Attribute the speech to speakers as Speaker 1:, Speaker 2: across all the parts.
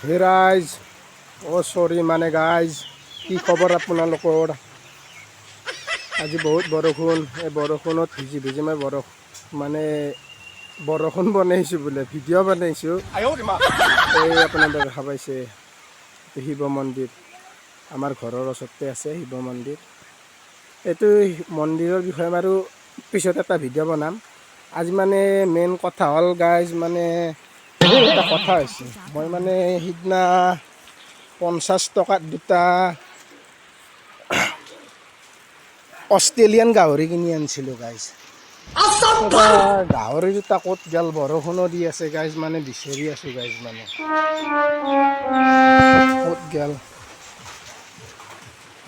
Speaker 1: হে ৰাইজ চৰি মানে গাইজ কি খবৰ আপোনালোকৰ আজি বহুত বৰষুণ এই বৰষুণত ভিজি ভিজি মই বৰষুণ বনাইছোঁ বোলে ভিডিঅ' বনাইছোঁ এই আপোনালোকে দেখা পাইছে শিৱ মন্দিৰ আমাৰ ঘৰৰ ওচৰতে আছে শিৱ মন্দিৰ এইটো মন্দিৰৰ বিষয়ে বাৰু পিছত এটা ভিডিঅ' বনাম আজি মানে মেইন কথা হ'ল গাইজ মানে এটা কথা হৈছে মই মানে সিদিনা 50 টকাত দুটা অষ্ট্ৰেলিয়ান গাহৰি কিনি আনিছিলোঁ গাইজ গাহৰি দুটা ক'ত গেল বৰষুণো দি আছে গাইজ মানে বিচাৰি আছোঁ গাইজ মানে ক'ত গেল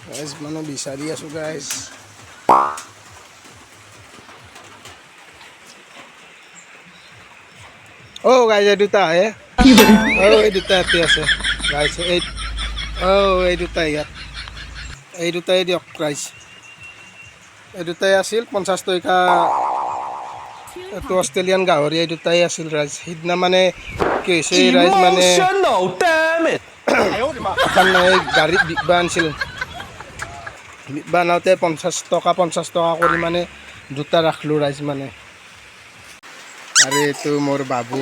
Speaker 1: গাইজ মানে বিচাৰি আছোঁ গাইজ গাইজ এই দুটা আহে এই দুটা ইয়াতে আছে গাইজ এই দুটা ইয়াত এই দুটাই দিয়ক গাইজ এই দুটাই আছিল 50 টকা এইটো অষ্ট্ৰেলিয়ান গাহৰি এই দুটাই আছিল ৰাইজ সিদিনা মানে কি হৈছে ৰাইজ মানে এখন এই গাড়ীত বিকবা আনিছিল বিকবা আনোতে 50 টকা কৰি মানে দুটা ৰাখলোঁ ৰাইজ মানে আৰু এইটো মোৰ বাবু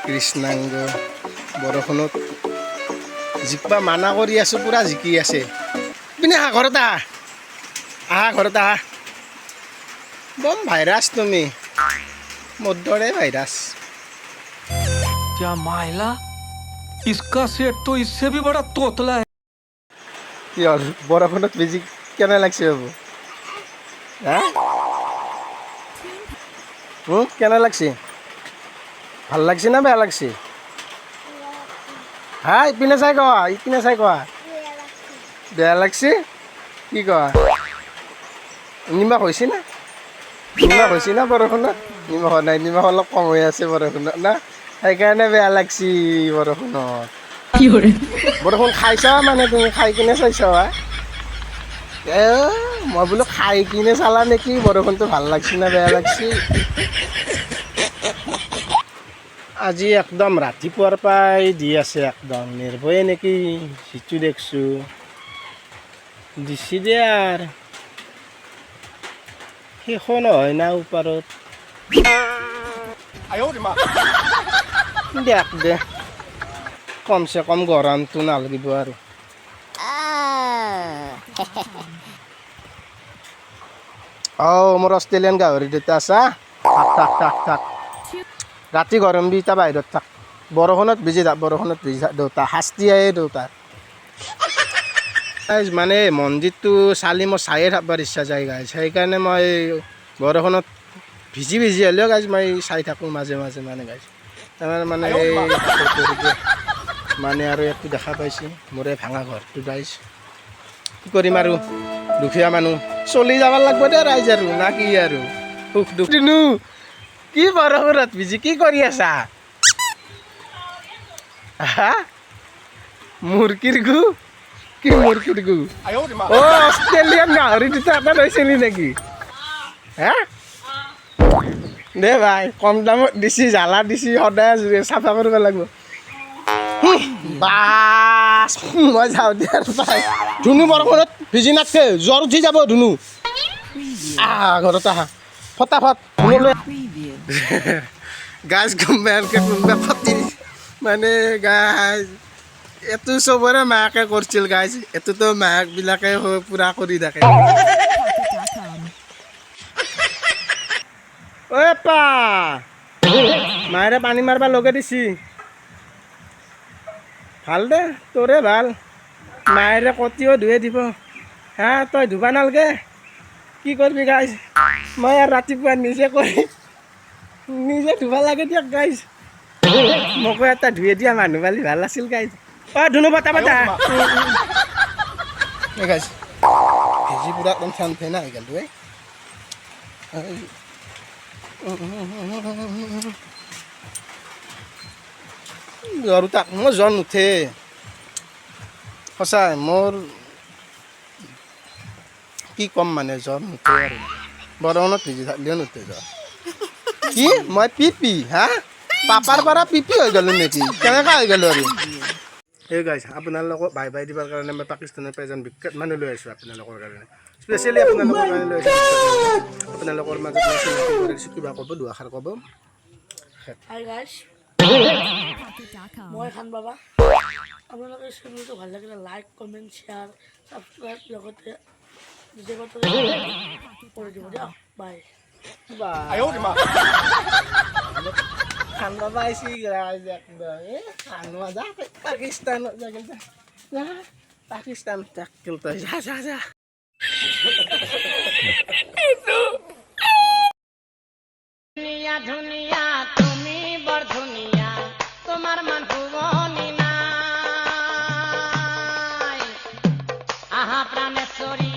Speaker 1: কৃষ্ণাংগ বৰষুণত জিকবা মানা কৰি আছোঁ পূৰা জিকি আছে পিনে ঘৰত আহা ঘৰত আহা বম ভাইৰাছ তুমি মোৰ দৰে ভাইৰাছ
Speaker 2: क्या मायला इसका सेट तो इससे भी बड़ा तोतला है
Speaker 1: কি হ'ল বৰষুণত ভিজি কেনে লাগছে বাবু কেনে লাগছে ভাল লাগছে না বেয়া লাগছে ইপিনে চাই কোৱা বেয়া লাগছে কি কোৱা নিমখ হৈছে না বৰষুণত নিমখ নাই নিমখ অলপ কম হৈ আছে বৰষুণত না সেইকাৰণে বেয়া লাগছি বৰষুণত বৰষুণ খাইছা মানে তুমি খাই কিনে চাইছা মই বোলো খাই কিনে চালা নেকি বৰষুণটো ভাল লাগছি না বেয়া লাগছি আজি একদম ৰাতিপুৱাৰ পৰাই দি আছে একদম নিৰ্ভয়ে নেকি যিটো দেখছোঁ দিছি দে আৰু শেষো নহয় না ওপৰত দেখ দে কমচে কম গৰমটো নালাগিব আৰু মোৰ অষ্ট্ৰেলিয়ান গাহৰি দুটা আছা থাক ৰাতি গৰম দি এতিয়া বাহিৰত থাক বৰষুণত ভিজি থাক দেউতা শাস্তি আহে দেউতাৰ মানে মন্দিৰটো চালি মই চায়ে থাকিবৰ ইচ্ছা যায় গাইজ সেইকাৰণে মই বৰষুণত ভিজি হ'লেও গাইজ মই চাই থাকোঁ মাজে মানে গাইজ তাৰমানে মানে মানে আৰু ইয়াতো দেখা পাইছে মোৰে ভাঙা ঘৰটো গাইজ কি কৰিম আৰু দুখীয়া মানুহ চলি যাব লাগিব দে ৰাইজ আৰু না কি আৰু সুখ দুখ কি বৰষুণত ভিজি কি কৰি আছা মুৰ্গীৰ গু কি মুৰ্গীৰ গু অষ্ট্ৰেলিয়ান গাহৰি দুটা এটা লৈছিলি নেকি দে ভাই কম দামত দিছি জ্বালা দিছি সদায় চাফা কৰিব লাগিব বাছ মই যাওঁ দিয়া পাই ধুনু বৰষুণত ভিজি নাথকে জ্বৰ উঠি যাব ধুনু ঘৰত আহা ফটাফট গাছ ভালকৈ কোনোবা ফটি মানে গাছ এইটো চবৰে মাকে কৰিছিল গাইজ এইটোতো মাকবিলাকে পূৰা কৰি থাকে পা মায়েৰে পানী মাৰিব লগে দিছি ভাল দে তোৰে ভাল মায়েৰে কটিও ধুৱে দিব তই ধুবা নালাগে কি কৰিবি গাইজ মই আৰু ৰাতিপুৱা নিজে ধুবা লাগে দিয়ক গাইজ মোকো এটা ধুয়ে দিয়া মানুহ পালি ভাল আছিল গাইজ ধুনু বতা গাইজ ভিজি পূৰা একদম ফেন আহি গ'ল জ্বৰ তাক মোৰ জ্বৰ নুঠে সঁচাই মোৰ কি ক'ম মানে জ্বৰ নুঠে আৰু বৰষুণত ভিজি থাকিলেও নুঠে জ্বৰ কি মই পিপি পাপাৰ পৰা পিপি হৈ গ'লো নেকি কেনেকুৱা হৈ গ'লো আৰু এই গাইছ আপোনালোকক বাই বাই দিবৰ কাৰণে মই পাকিস্তানৰ পৰা এজন বিখ্যাত মানুহ লৈ আহিছোঁ আপোনালোকৰ কাৰণে স্পেচিয়েলি আপোনালোকৰ কাৰণে লৈ আহিছোঁ আপোনালোকৰ মাজত মই চিনাকি কৰি দিছোঁ কিবা ক'ব দুআষাৰ ক'ব
Speaker 3: হাই গাইছ মই খান বাবা আপোনালোকে চেনেলটো ভাল লাগিলে লাইক কমেণ্ট শ্বেয়াৰ ছাবস্ক্ৰাইব লগতে কৰি দিব দিয়ক বাই
Speaker 1: খান বাবা আহিছে গাইছ একদম খান মাজা পাকিস্তানত যা পাকিস্তান তাকিল তই যা
Speaker 4: ধুনিয়া ধুনিয়া তুমি বৰ ধুনিয়া তোমাৰ মান শুৱনি নাই আহা প্ৰাণেশ্বৰী